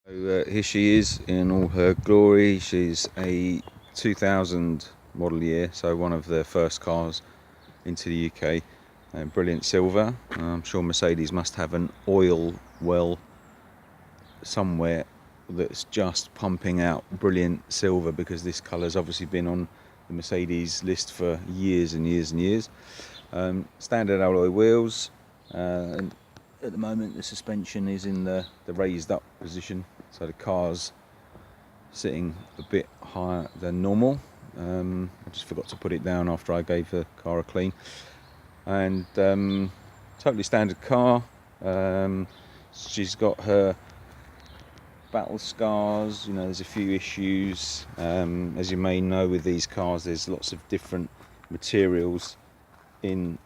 So here she is in all her glory. She's a 2000 model year, so one of the first cars into the UK. Brilliant silver. I'm sure Mercedes must have an oil well somewhere that's just pumping out brilliant silver, because this colour's obviously been on the Mercedes list for years and years and years. Standard alloy wheels, and at the moment the suspension is in the raised up position, so the car's sitting a bit higher than normal. I just forgot to put it down after I gave the car a clean. And totally standard car. She's got her battle scars, you know, there's a few issues. As you may know, with these cars there's lots of different materials in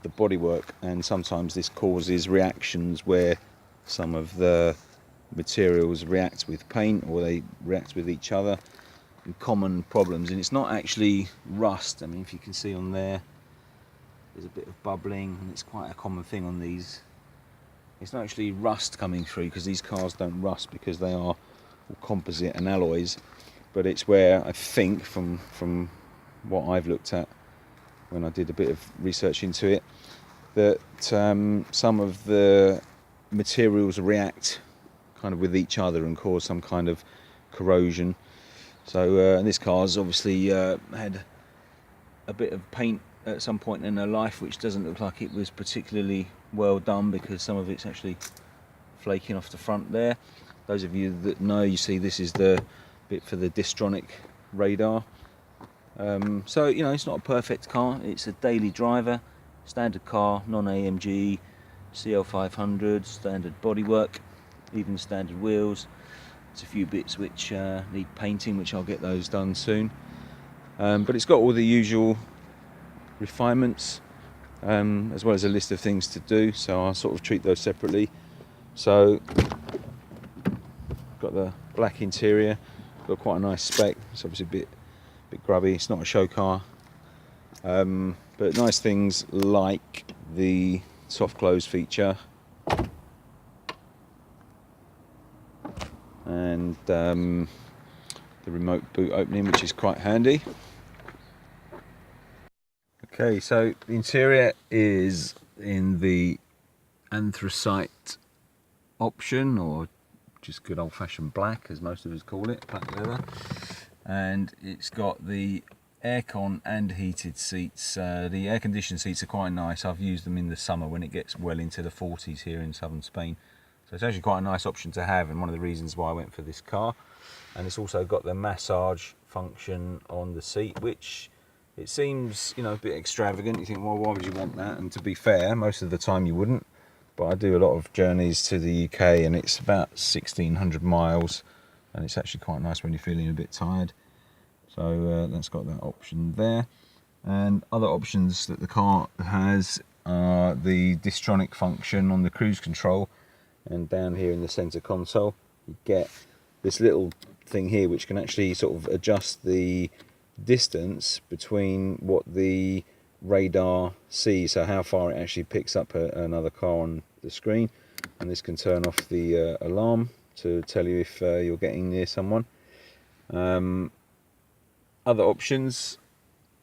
the bodywork, and sometimes this causes reactions where some of the materials react with paint, or they react with each other, and common problems. And it's not actually rust. I mean, if you can see on there's a bit of bubbling, and it's quite a common thing on these. It's not actually rust coming through, because these cars don't rust because they are all composite and alloys, but it's where, I think, from what I've looked at when I did a bit of research into it, that some of the materials react kind of with each other and cause some kind of corrosion. So and this car's obviously had a bit of paint at some point in her life, which doesn't look like it was particularly well done, because some of it's actually flaking off the front there. Those of you that know, you see this is the bit for the distronic radar. So, you know, it's not a perfect car. It's a daily driver, standard car, non-AMG, CL500, standard bodywork, even standard wheels. There's a few bits which need painting, which I'll get those done soon. But it's got all the usual refinements, as well as a list of things to do, so I'll sort of treat those separately. So, got the black interior, got quite a nice spec. It's obviously a bit grubby. It's not a show car, but nice things like the soft close feature, and the remote boot opening, which is quite handy. Okay, so the interior is in the anthracite option, or just good old-fashioned black, as most of us call it, black leather. And it's got the aircon and heated seats. The air-conditioned seats are quite nice. I've used them in the summer when it gets well into the 40s here in southern Spain. So it's actually quite a nice option to have, and one of the reasons why I went for this car. And it's also got the massage function on the seat, which it seems, you know, a bit extravagant. You think, well, why would you want that? And to be fair, most of the time you wouldn't. But I do a lot of journeys to the UK, and it's about 1,600 miles, and it's actually quite nice when you're feeling a bit tired. So that's got that option there. And other options that the car has are the distronic function on the cruise control, and down here in the center console you get this little thing here which can actually sort of adjust the distance between what the radar sees, so how far it actually picks up another car on the screen. And this can turn off the alarm to tell you if you're getting near someone. Other options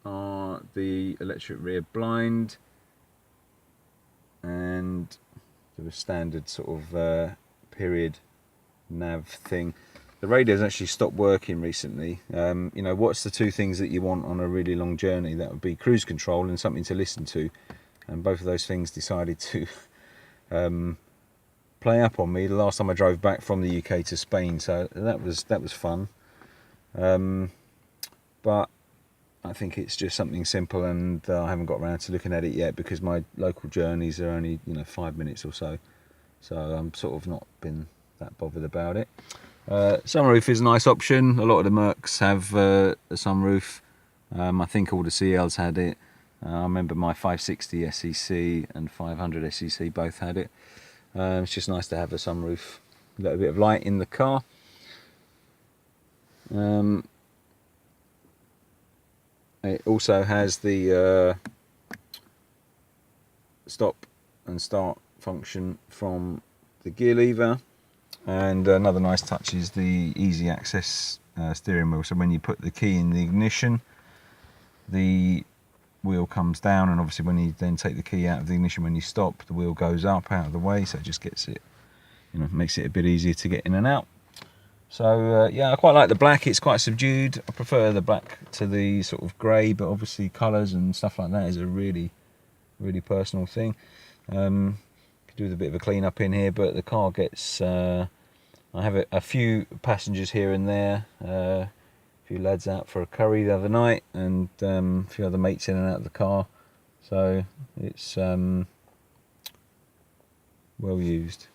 are the electric rear blind, and the standard sort of period nav thing. The radio's actually stopped working recently. You know, what's the two things that you want on a really long journey? That would be cruise control and something to listen to. And both of those things decided to play up on me the last time I drove back from the UK to Spain. So that was fun. But I think it's just something simple, and I haven't got around to looking at it yet, because my local journeys are only, you know, 5 minutes or so. So I'm sort of not been that bothered about it. Sunroof is a nice option. A lot of the Mercs have a sunroof. I think all the CLs had it. I remember my 560 SEC and 500 SEC both had it. It's just nice to have a sunroof, a little bit of light in the car. It also has the stop and start function from the gear lever, And another nice touch is the easy access steering wheel. So when you put the key in the ignition, the wheel comes down, and obviously when you then take the key out of the ignition, when you stop, the wheel goes up out of the way, so it just gets it, you know, makes it a bit easier to get in and out. So yeah, I quite like the black. It's quite subdued. I prefer the black to the sort of grey, but obviously colours and stuff like that is a really personal thing. Could do with a bit of a clean up in here, but the car gets I have a few passengers here and there, a few lads out for a curry the other night, and a few other mates in and out of the car, so it's well used.